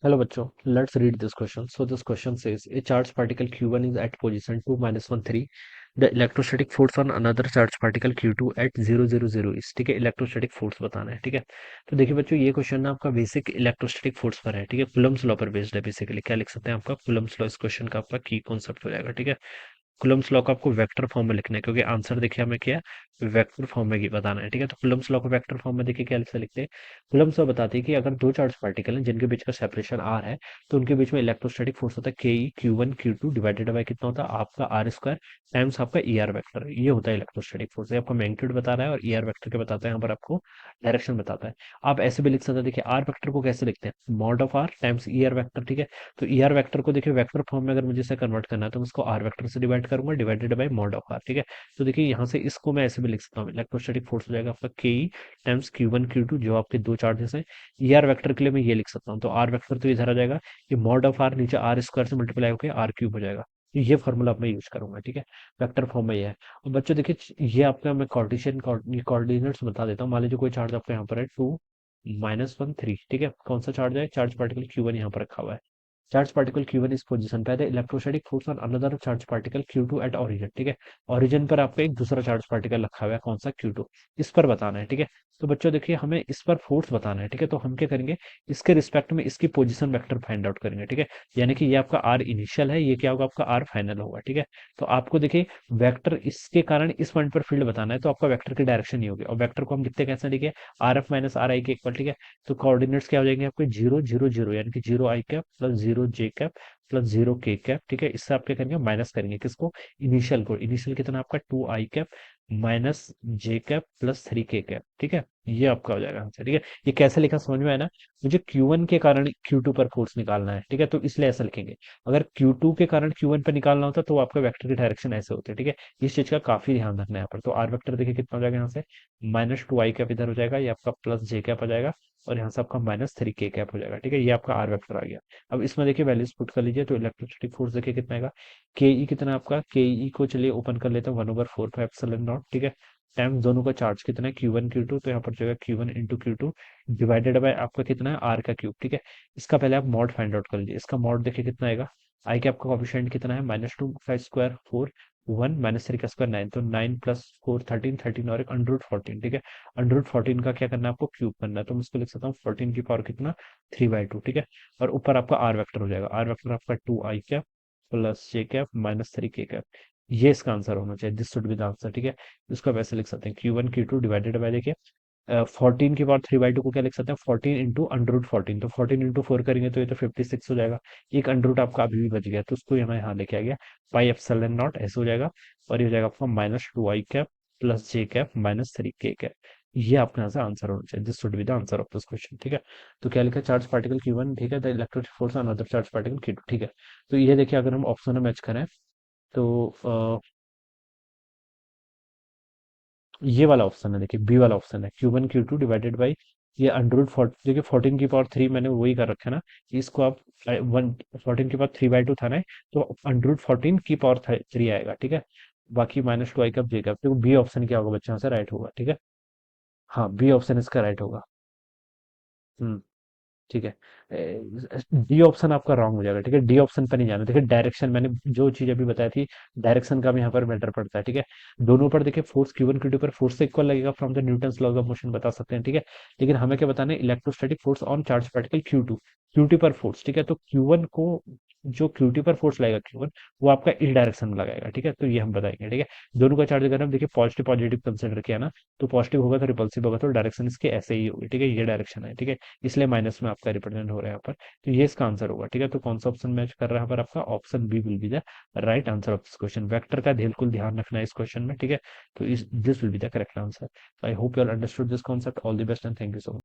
Hello बच्चों, let's read this question. So this question says a charged particle Q1 is at position 2 minus 1 3. The electrostatic force on another charged particle Q2 at 0 0 0 is। ठीक है, electrostatic force बताना है। ठीक है, तो देखिए बच्चों, ये क्वेश्चन ना आपका बेसिक इलेक्ट्रोस्टैटिक फोर्स पर है। ठीक है, कूलम्ब्स लॉ पर बेस्ड है। बेसिकली क्या लिख सकते हैं, आपका कूलम्ब्स लॉ इस क्वेश्चन का आपका की कॉन्सेप्ट हो जाएगा। ठीक है, कुलम्स लॉ को आपको वेक्टर फॉर्म में लिखना है, क्योंकि आंसर देखिए हमें क्या है, वेक्टर फॉर्म में ही बताना है। ठीक है, तो कुलम्स लॉ को वेक्टर फॉर्म में देखिए क्या से लिखते हैं। कुलम्स लॉ बताती है कि अगर दो चार्ज पार्टिकल हैं जिनके बीच का सेपरेशन आर है, तो उनके बीच में इलेक्ट्रोस्टैटिक फोर्स होता है के ई Q1 Q2 डिवाइडेड बाय कितना होता है, आपका आर स्क्वायर टाइम्स आपका ई आर वेक्टर। ये होता है इलेक्ट्रोस्टैटिक फोर्स। ये आपका मैग्नीट्यूड बता रहा है और ई आर वेक्टर के बताता है, यहाँ पर आपको डायरेक्शन बताता है। आप ऐसे भी लिख सकते हैं, देखिए आर वेक्टर को कैसे लिखते हैं, mod of R times E R vector. ठीक है, तो ई आर वेक्टर को देखिए वेक्टर फॉर्म में अगर मुझे इसे कन्वर्ट करना है, तो मैं इसको आर वेक्टर से डिवाइड करूंगा, divided by mod of R. ठीक है, तो देखिए यहाँ से इसको मैं ऐसे भी लिख सकता हूँ, इलेक्ट्रोस्टैटिक फोर्स हो जाएगा आपका के ई टाइम्स Q1 Q2, जो आपके दो चार्जेस हैं। ई आर वेक्टर के लिए मैं ये लिख सकता हूँ, तो आर वेक्टर तो इधर आ जाएगा, ये मॉड ऑफ आर नीचे आर स्क्वायर से मल्टीप्लाई होकर आर क्यूब हो जाएगा। तो ये फॉर्मूला मैं यूज करूंगा। ठीक है, वेक्टर फॉर्म में ये है। और बच्चों देखिए, ये आपका मैं कार्टेशियन कोऑर्डिनेट्स बता देता हूँ। मान लीजिए कोई चार्ज आपका यहाँ पर है 2 - 1 3। ठीक है, कौन सा चार्ज है, चार्ज पार्टिकल Q1 यहाँ पर रखा हुआ है। चार्ज पार्टिकल Q1 इस पोजीशन पे है, electrostatic force on another charge particle Q2 at origin. ठीक है, ओरिजिन पर आपका एक दूसरा चार्ज पार्टिकल रखा हुआ है, कौन सा, Q2। इस पर बताना है। ठीक है, तो बच्चों देखिए हमें इस पर फोर्स बताना है। ठीक है, तो हम क्या करेंगे, इसके रिस्पेक्ट में इसकी पोजीशन वेक्टर फाइंड आउट करेंगे। ठीक है, यानी कि ये आपका आर इनिशियल है, ये क्या होगा, आपका आर फाइनल होगा। ठीक है, तो आपको देखिए वेक्टर इसके कारण इस पॉइंट पर फील्ड बताना है, तो आपका वेक्टर की डायरेक्शन ये होगी। और वेक्टर को हम लिखते कैसे, देखिए आर एफ माइनस आर आई के इक्वल। ठीक है, तो कोऑर्डिनेट्स क्या हो जाएंगे आपके, 0 0 0, यानी कि 0 आई कैप प्लस 0 जे कैप प्लस 0 के कैप। ठीक है, इससे आप क्या करेंगे, माइनस करेंगे किसको, इनिशियल को। इनिशियल कितना आपका 2 आई कैप माइनस जे कैप प्लस 3 के कैप। ठीक है, ये आपका हो जाएगा आंसर। ठीक है, ये कैसे लिखा समझ में आया ना। मुझे Q1 के कारण Q2 पर फोर्स निकालना है। ठीक है, तो इसलिए ऐसा लिखेंगे। अगर Q2 के कारण Q1 पर निकालना होता तो आपका वेक्टर की डायरेक्शन ऐसे होते। ठीक है, इस चीज का काफी ध्यान रखना है यहाँ पर। तो आर वेक्टर देखिए कितना हो जाएगा, यहाँ से -2 आई कैप इधर हो जाएगा, ये आपका प्लस जे कैप हो जाएगा, और यहाँ से आपका -3 के कैप हो जाएगा। ठीक है, ये आपका आर वेक्टर आ गया। अब इसमें देखिए वैल्यूज पुट कर लीजिए, तो इलेक्ट्रोस्टैटिक फोर्स देखिए कितना आएगा, के ई कितना है आपका, के ई को चलिए ओपन कर लेते हैं, 1/4 पाई एप्सिलॉन नॉट। ठीक है, टाइम्स दोनों का चार्ज कितना है, Q1 Q2, तो यहाँ पर जाएगा Q1 into Q2 divided by आपका कितना है, आर का क्यूब। ठीक है, इसका पहले आप मॉड फाइंड आउट कर लीजिए। इसका मॉड देखिए कितना आएगा, आई के आपका कोफिशिएंट कितना है, -2 का स्क्वायर 4, 1 -3 का स्क्वायर 9, तो 9 प्लस 4 13, 13 और एक अंडर 14। ठीक है, अंडर 14 का क्या करना है आपको, क्यूब करना है, तो मैं इसको लिख सकता हूँ 14 की पावर कितना, 3/2। ठीक है, और ऊपर आपका आर वेक्टर हो जाएगा, आर वेक्टर आपका 2 आई कैप प्लस जे कैप -3 के कैप। ये इसका आंसर होना चाहिए, this should be the answer. ठीक है, इसको आप ऐसे लिख सकते हैं, Q1 Q2 डिवाइडेड बाय, देखिए 14 की पावर 3/2 को क्या लिख सकते हैं, 14 इंटू अंडर रूट 14, तो 14 इंटू 4 करेंगे तो ये तो 56 हो जाएगा। एक अंडर रूट आपका अभी भी बच गया, तो उसको यहाँ यहाँ लेके आ गया, पाई एप्सिलॉन नॉट ऐसे हो जाएगा। और ये हो जाएगा आपका -2 आई कैप प्लस जे कैप -3 के कैप। ये आपका यहाँ से आंसर होना चाहिए, this should be the answer of this question. ठीक है, तो क्या लिखा, चार्ज पार्टिकल Q1। ठीक है, the electric force on other charge particle Q2। ठीक है, तो ये देखिए अगर हम ऑप्शन में मैच करें, तो ये वाला ऑप्शन है, देखिए बी वाला ऑप्शन है, Q1 Q2 डिवाइडेड बाई ये अंडर रूट 14। देखिए 14 की पावर 3 मैंने वही कर रखा है ना, इसको आप 14 की पावर 3/2 था ना, तो अंडर रूट 14 की पावर 3 आएगा। ठीक है, बाकी -2 आई कब जेगा, तो बी ऑप्शन क्या होगा बच्चों, यहाँ से राइट होगा। ठीक है, हाँ बी ऑप्शन इसका राइट होगा। हम्म, ठीक है, डी ऑप्शन आपका रॉन्ग हो जाएगा। ठीक है, डी ऑप्शन पर नहीं जाना। देखिए डायरेक्शन मैंने जो चीज अभी बताई थी, डायरेक्शन का भी यहाँ पर मैटर पड़ता है। ठीक है, दोनों पर देखिए फोर्स Q1 Q2 पर फोर्स से इक्वल लगेगा, from the Newton's laws of motion बता सकते हैं। ठीक है, लेकिन हमें क्या बताना है, electrostatic force on charge particle Q2 पर फोर्स। ठीक है, तो Q1 को जो Q2 पर फोर्स लगेगा, Q1 वो आपका इस डायरेक्शन में लगाएगा। ठीक है, तो ये हम बताएंगे। ठीक है, दोनों का चार्ज अगर हम देखिए पॉजिटिव पॉजिटिव कंसिडर किया ना, तो पॉजिटिव होगा तो रिपल्सिव होगा, तो डायरेक्शन इसके ऐसे ही होगी। ठीक है, ये डायरेक्शन है। ठीक है, इसलिए माइनस में आपका रिप्रेजेंट हो रहा है यहाँ पर, तो ये इसका आंसर होगा। ठीक है, तो कौन सा ऑप्शन मैच कर रहा है पर आपका, option B will be the right answer of this question. Vector का बिल्कुल ध्यान रखना है इस क्वेश्चन में। ठीक है, तो इस this will be the correct answer. I hope you all understood this concept. All the best and thank you so much.